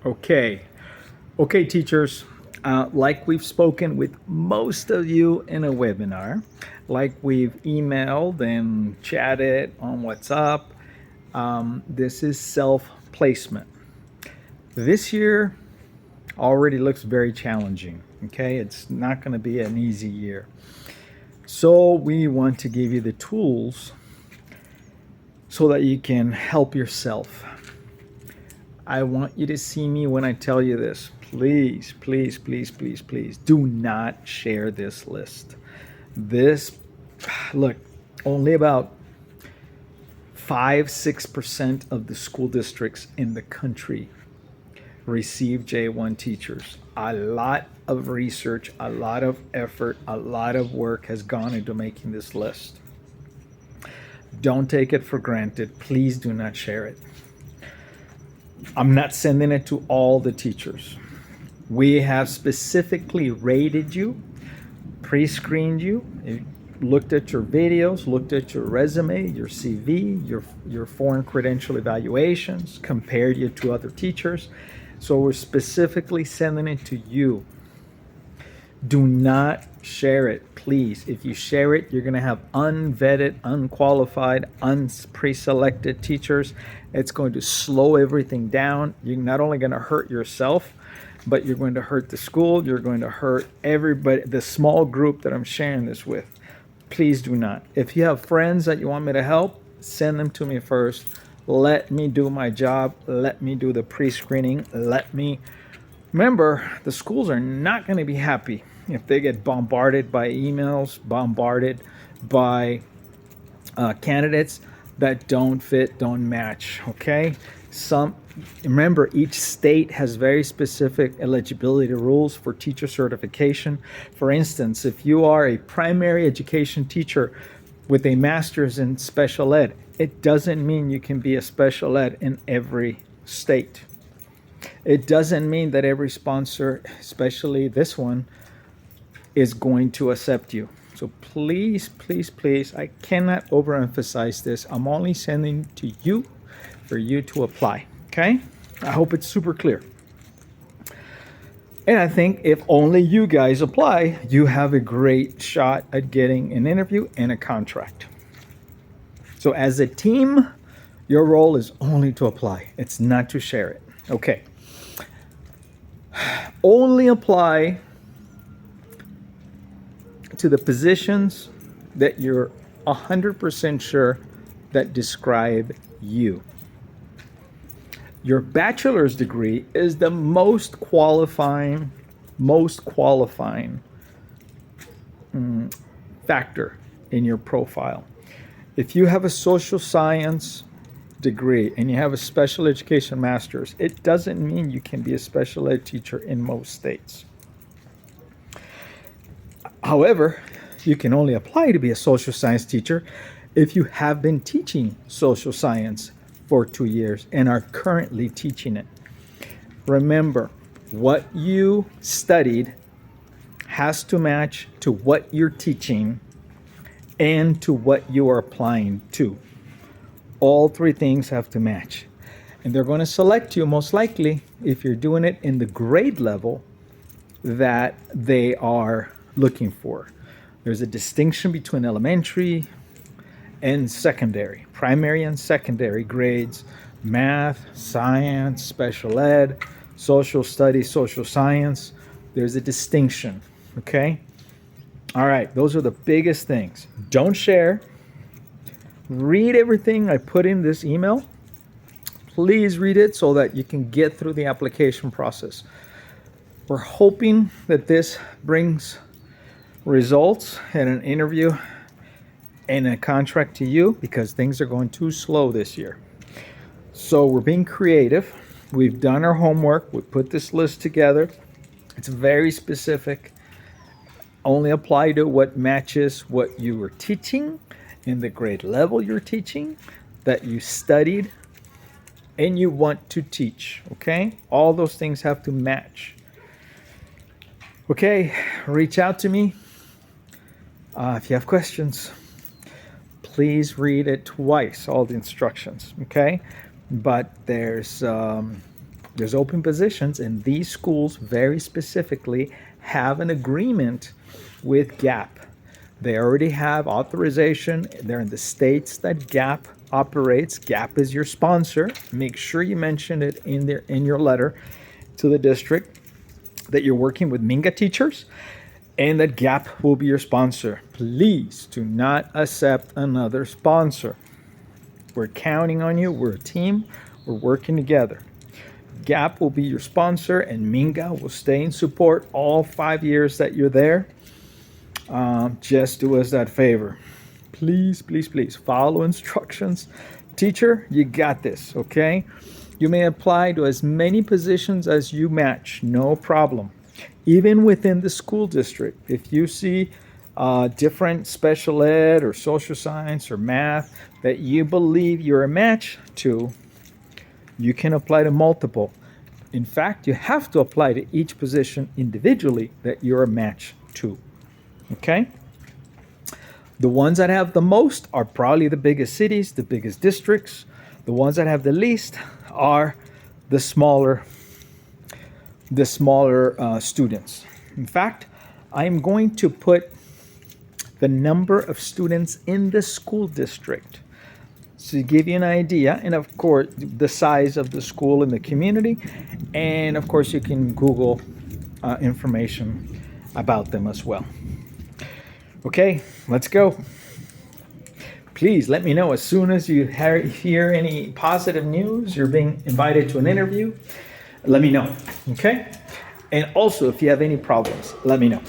Okay. Okay, teachers. Like we've spoken with most of you in a webinar, like we've emailed and chatted on WhatsApp, this is self placement. This year already looks very challenging. Okay, it's not going to be an easy year. So, we want to give you the tools so that you can help yourself. I want you to see me when I tell you this. Please, please, please, please, please do not share this list. This, look, only about 5-6% of the school districts in the country receive J1 teachers. A lot of research, a lot of effort, a lot of work has gone into making this list. Don't take it for granted. Please do not share it. I'm not sending it to all the teachers. We have specifically rated you, pre-screened you, looked at your videos, looked at your resume, your CV, your foreign credential evaluations, compared you to other teachers. So we're specifically sending it to you. Do not share it, please. If you share it, you're going to have unvetted, unqualified, pre-selected teachers. It's going to slow everything down. You're not only going to hurt yourself, but you're going to hurt the school. You're going to hurt everybody, the small group that I'm sharing this with. Please do not. If you have friends that you want me to help, send them to me first. Let me do my job. Let me do the pre-screening. Remember, the schools are not going to be happy if they get bombarded by emails, bombarded by candidates that don't fit, don't match. Okay, remember, each state has very specific eligibility rules for teacher certification. For instance, if you are a primary education teacher with a master's in special ed, it doesn't mean you can be a special ed in every state. It doesn't mean that every sponsor, especially this one, is going to accept you. So please, please, please, I cannot overemphasize this. I'm only sending to you for you to apply. Okay? I hope it's super clear. And I think if only you guys apply, you have a great shot at getting an interview and a contract. So as a team, your role is only to apply. It's not to share it. Okay. Only apply to the positions that you're 100% sure that describe you. Your bachelor's degree is the most qualifying factor in your profile. If you have a social science degree and you have a special education master's, it doesn't mean you can be a special ed teacher in most states. However, you can only apply to be a social science teacher if you have been teaching social science for 2 years and are currently teaching it. Remember, what you studied has to match to what you're teaching and to what you are applying to. All three things have to match. And they're going to select you most likely if you're doing it in the grade level that they are looking for. There's a distinction between elementary and secondary, primary and secondary grades, math, science, special ed, social studies, social science. There's a distinction, okay? All right, those are the biggest things. Don't share. Read everything I put in this email. Please read it so that you can get through the application process. We're hoping that this brings results in an interview and a contract to you because things are going too slow this year. So we're being creative. We've done our homework. We put this list together. It's very specific. Only apply to what matches what you were teaching in the grade level you're teaching, that you studied, and you want to teach. Okay? All those things have to match. Okay, reach out to me. If you have questions, please read it twice, all the instructions, okay? But there's There's open positions, and these schools very specifically have an agreement with GAP. They already have authorization. They're in the states that GAP operates. GAP is your sponsor. Make sure you mention it in your letter to the district that you're working with Minga teachers and that GAP will be your sponsor. Please do not accept another sponsor. We're counting on you. We're a team. We're working together. GAP will be your sponsor, and Minga will stay in support all 5 years that you're there. Just do us that favor. Please, please, please follow instructions. Teacher, you got this, okay? You may apply to as many positions as you match, no problem. Even within the school district, if you see different special ed or social science or math that you believe you're a match to, you can apply to multiple. In fact, you have to apply to each position individually that you're a match to. Okay? The ones that have the most are probably the biggest cities, the biggest districts. The ones that have the least are the smaller students. In fact, I'm going to put the number of students in the school district to give you an idea, and of course the size of the school in the community, and of course you can Google information about them as well. Okay, let's go. Please let me know as soon as you hear any positive news, you're being invited to an interview. Let me know, okay? And also, if you have any problems, let me know.